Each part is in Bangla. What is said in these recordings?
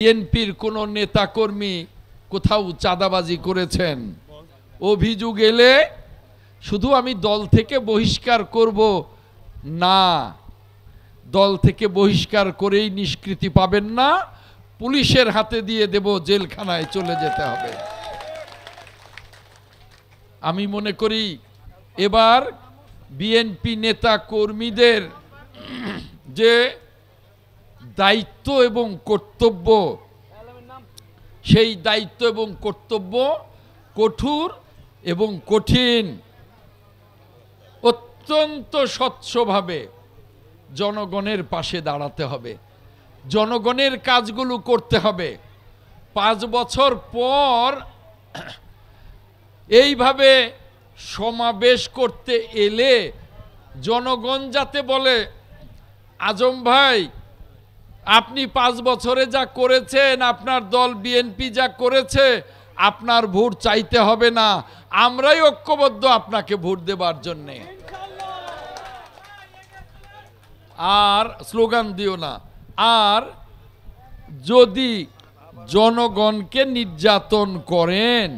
বিএনপির কোন নেতাকর্মী কোথাও চাঁদাবাজি করেছেন অভিযোগ এলে শুধু আমি দল থেকে বহিষ্কার করব না, দল থেকে বহিষ্কার করেই নিষ্কৃতি পাবেন না, পুলিশের হাতে দিয়ে দেব, জেলখানায় চলে যেতে হবে। আমি মনে করি এবার বিএনপি নেতা কর্মীদের যে দায়িত্ব এবং কর্তব্য, সেই দায়িত্ব এবং কর্তব্য কঠোর এবং কঠিন, অত্যন্ত স্বচ্ছভাবে জনগণের পাশে দাঁড়াতে হবে, জনগণের কাজগুলো করতে হবে। 5 বছর পর এইভাবে সমাবেশ করতে এলে জনগণ যাতে বলে, আজম ভাই আপনি 5 বছরে যা করেছেন, আপনার দল বিএনপি যা করেছে, আপনার ভোট চাইতে হবে না, আমরাই ঐক্যবদ্ধ আপনাকে ভোট দেবার জন্যে। আর স্লোগান দিও না। আর যদি জনগণকে নির্যাতন করেন,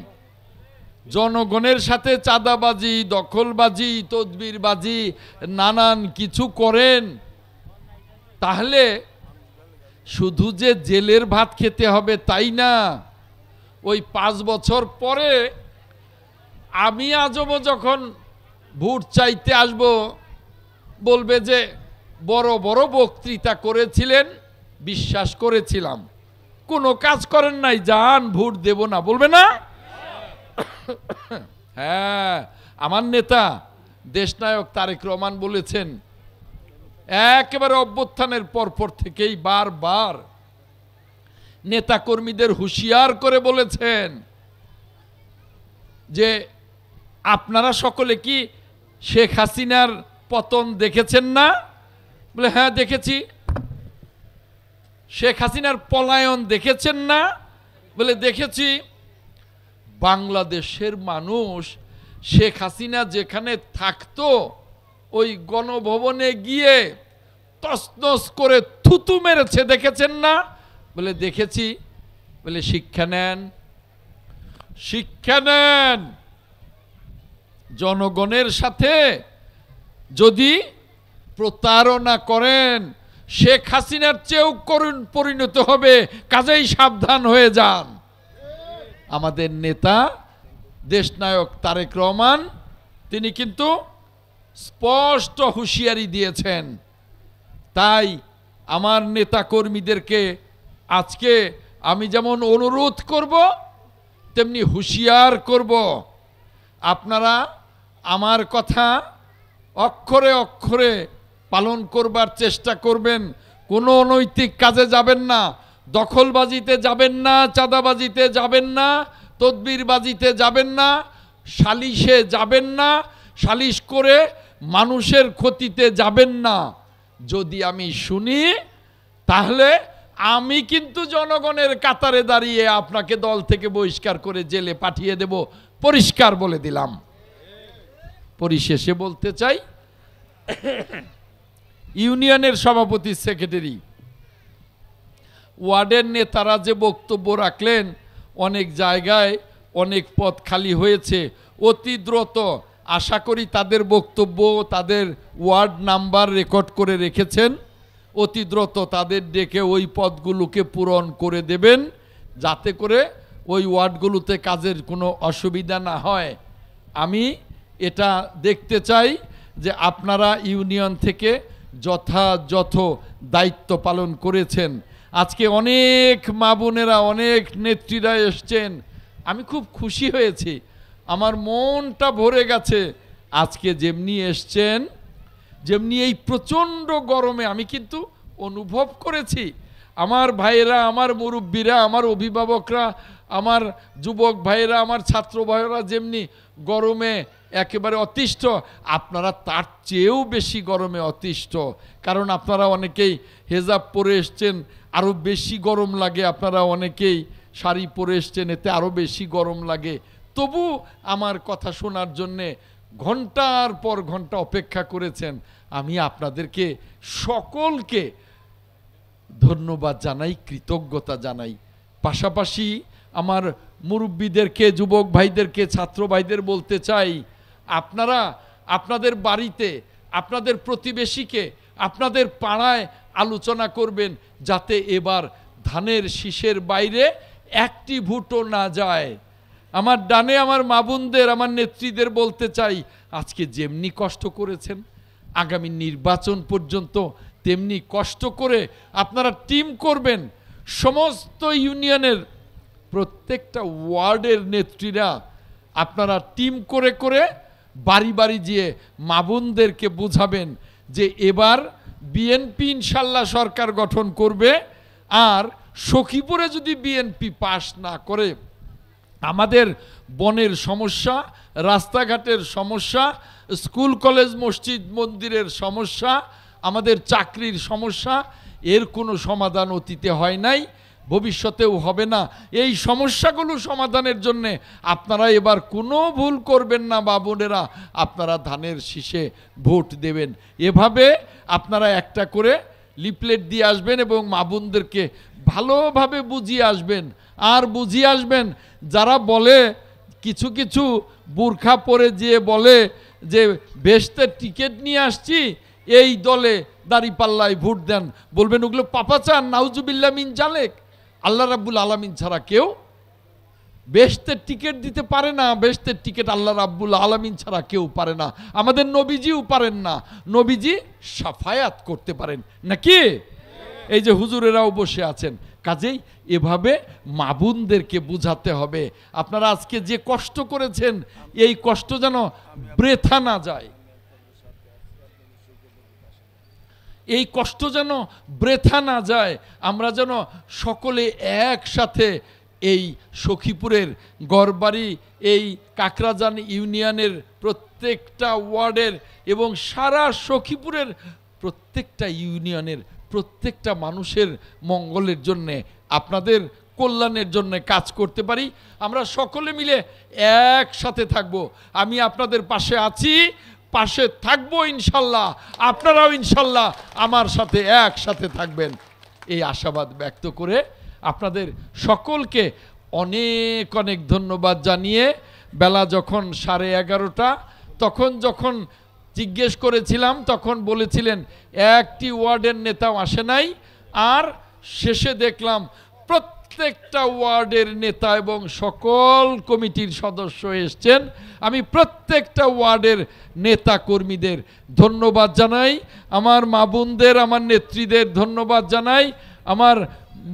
জনগণের সাথে চাঁদাবাজি, দখলবাজি, তদবিরবাজি, নানান কিছু করেন, তাহলে শুধু যে জেলের ভাত খেতে হবে তাই না, ওই 5 বছর পরে আমি আজমও যখন ভোট চাইতে আসব, বলবে যে বড় বড় বক্তৃতা করেছিলেন, বিশ্বাস করেছিলাম, কোনো কাজ করেন নাই, যান ভোট দেব না, বলবে না? হ্যাঁ, আমার নেতা দেশনায়ক তারেক রহমান বলেছেন, একেবারে অভ্যুত্থানের পরপর থেকেই বারবার নেতা কর্মীদের হুঁশিয়ার করে বলেছেন যে আপনারা সকলে কি শেখ হাসিনার পতন দেখেছেন না? বলে হ্যাঁ দেখেছি। শেখ হাসিনার পলায়ন দেখেছেন না? বলে দেখেছি। বাংলাদেশের মানুষ শেখ হাসিনা যেখানে থাকতো ওই গণভবনে গিয়ে তছনছ করে থুতু মেরেছে, দেখেছেন না? বলে দেখেছি। বলে শিক্ষা নেন, শিক্ষা নেন। জনগণের সাথে যদি প্রতারণা করেন, শেখ হাসিনার চেয়েও করুণ পরিণত হবে, কাজেই সাবধান হয়ে যান। আমাদের নেতা দেশনায়ক তারেক রহমান তিনি কিন্তু স্পষ্ট হুঁশিয়ারি দিয়েছেন। তাই আমার নেতা কর্মীদেরকে আজকে আমি যেমন অনুরোধ করব, তেমনি হুঁশিয়ার করব, আপনারা আমার কথা অক্ষরে অক্ষরে পালন করবার চেষ্টা করবেন। কোনো অনৈতিক কাজে যাবেন না, দখলবাজিতে যাবেন না, চাঁদাবাজিতে যাবেন না, তদবিরবাজিতে যাবেন না, সালিশে যাবেন না, সালিশ করে মানুষের ক্ষতিতে যাবেন না। যদি আমি শুনি তাহলে আমি কিন্তু জনগণের কাতারে দাঁড়িয়ে আপনাকে দল থেকে বহিষ্কার করে জেলে পাঠিয়ে দেব, পরিষ্কার বলে দিলাম। পরিশেষে বলতে চাই, ইউনিয়নের সভাপতি, সেক্রেটারি, ওয়ার্ডের নেতারা যে বক্তব্য রাখলেন, অনেক জায়গায় অনেক পদ খালি হয়েছে, অতি দ্রুত আশা করি তাদের বক্তব্য, তাদের ওয়ার্ড নাম্বার রেকর্ড করে রেখেছেন, অতি দ্রুত তাদের ডেকে ওই পদগুলোকে পূরণ করে দেবেন, যাতে করে ওই ওয়ার্ডগুলোতে কাজের কোনো অসুবিধা না হয়। আমি এটা দেখতে চাই যে আপনারা ইউনিয়ন থেকে যথাযথ দায়িত্ব পালন করেছেন। আজকে অনেক মা বোনেরা, অনেক নেত্রীরা এসছেন, আমি খুব খুশি হয়েছি, আমার মনটা ভরে গেছে। আজকে যেমনি এসছেন, যেমনি এই প্রচণ্ড গরমে আমি কিন্তু অনুভব করেছি, আমার ভাইয়েরা, আমার মুরব্বীরা, আমার অভিভাবকরা, আমার যুবক ভাইয়েরা, আমার ছাত্র ভাইয়েরা যেমনি গরমে একেবারে অতিষ্ঠ, আপনারা তার চেয়েও বেশি গরমে অতিষ্ঠ। কারণ আপনারা অনেকেই হেজাব পরে এসছেন, আরও বেশি গরম লাগে, আপনারা অনেকেই শাড়ি পরে এসছেন, এতে আরও বেশি গরম লাগে। তবু আমার কথা শোনার জন্যে ঘন্টার পর ঘন্টা অপেক্ষা করেছেন। আমি আপনাদেরকে সকলকে ধন্যবাদ জানাই, কৃতজ্ঞতা জানাই। পাশাপাশি আমার মুরব্বীদেরকে, যুবক ভাইদেরকে, ছাত্র ভাইদের বলতে চাই, আপনারা আপনাদের বাড়িতে, আপনাদের প্রতিবেশীকে, আপনাদের পাড়ায় আলোচনা করবেন যাতে এবার ধানের শীষের বাইরে একটি ভোটও না যায়। আমার ডানে আমার মা বোনদের, আমার নেত্রীদের বলতে চাই, আজকে যেমনি কষ্ট করেছেন আগামী নির্বাচন পর্যন্ত তেমনি কষ্ট করে আপনারা টিম করবেন। সমস্ত ইউনিয়নের প্রত্যেকটা ওয়ার্ডের নেত্রীরা আপনারা টিম করে করে বাড়ি বাড়ি গিয়ে মা বোনদেরকে বুঝাবেন যে এবার বিএনপি ইনশাল্লাহ সরকার গঠন করবে। আর সখীপুরে যদি বিএনপি পাশ না করে আমাদের বনের সমস্যা, রাস্তাঘাটের সমস্যা, স্কুল কলেজ মসজিদ মন্দিরের সমস্যা, আমাদের চাকরির সমস্যা, এর কোনো সমাধান অতীতে হয় নাই, ভবিষ্যতেও হবে না। এই সমস্যাগুলো সমাধানের জন্য আপনারা এবার কোনো ভুল করবেন না বাবুনেরা, আপনারা ধানের শীষে ভোট দেবেন। এভাবে আপনারা একটা করে লিফলেট দিয়ে আসবেন এবং মা বোনদেরকে ভালোভাবে বুঝিয়ে আসবেন। আর বুঝিয়ে আসবেন যারা বলে, কিছু কিছু বোরখা পরে যে বলে যে বেহেশতের টিকিট নিয়ে আসছি, এই দলে দাঁড়িপাল্লায় ভোট দেন, বলবেন ওগুলো পাপাচার, নাউজুবিল্লাহ মিন জালেক। আল্লাহ রাব্বুল আলামিন ছাড়া কেউ বেহেশতের টিকিট দিতে পারে না। বেহেশতের টিকিট আল্লাহ রাব্বুল আলামিন ছাড়া কেউ পারে না। আমাদের নবীজিও পারেন না। নবীজি সাফায়াত করতে পারেন নাকি? এই যে হুজুরেরাও বসে আছেন। কাজেই এভাবে মা বোনদেরকে বুঝাতে হবে, আপনারা আজকে যে কষ্ট করেছেন এই কষ্ট যেন বৃথা না যায়, এই কষ্ট যেন বৃথা না যায়। আমরা যেন সকলে একসাথে এই সখীপুরের গড়বাড়ি, এই কাকরাজান ইউনিয়নের প্রত্যেকটা ওয়ার্ডের এবং সারা সখীপুরের প্রত্যেকটা ইউনিয়নের প্রত্যেকটা মানুষের মঙ্গলের জন্যে, আপনাদের কল্যাণের জন্য কাজ করতে পারি। আমরা সকলে মিলে একসাথে থাকব। আমি আপনাদের পাশে আছি, পাশে থাকবো ইনশাল্লাহ। আপনারাও ইনশাল্লাহ আমার সাথে একসাথে থাকবেন, এই আশাবাদ ব্যক্ত করে আপনাদের সকলকে অনেক অনেক ধন্যবাদ জানিয়ে, বেলা যখন 11:30 তখন যখন জিজ্ঞেস করেছিলাম তখন বলেছিলেন একটি ওয়ার্ডের নেতাও আসে নাই। আর শেষে দেখলাম প্রত্যেকটা ওয়ার্ডের নেতা এবং সকল কমিটির সদস্য এসছেন। আমি প্রত্যেকটা ওয়ার্ডের নেতা কর্মীদের ধন্যবাদ জানাই, আমার মা বোনদের, আমার নেত্রীদের ধন্যবাদ জানাই, আমার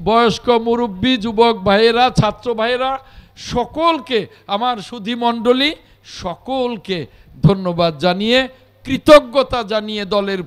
বয়স্ক মুরব্বী, যুবক ভাইয়েরা, ছাত্র ভাইয়েরা সকলকে, আমার সুধী মণ্ডলী সকলকে ধন্যবাদ জানিয়ে, কৃতজ্ঞতা জানিয়ে দলের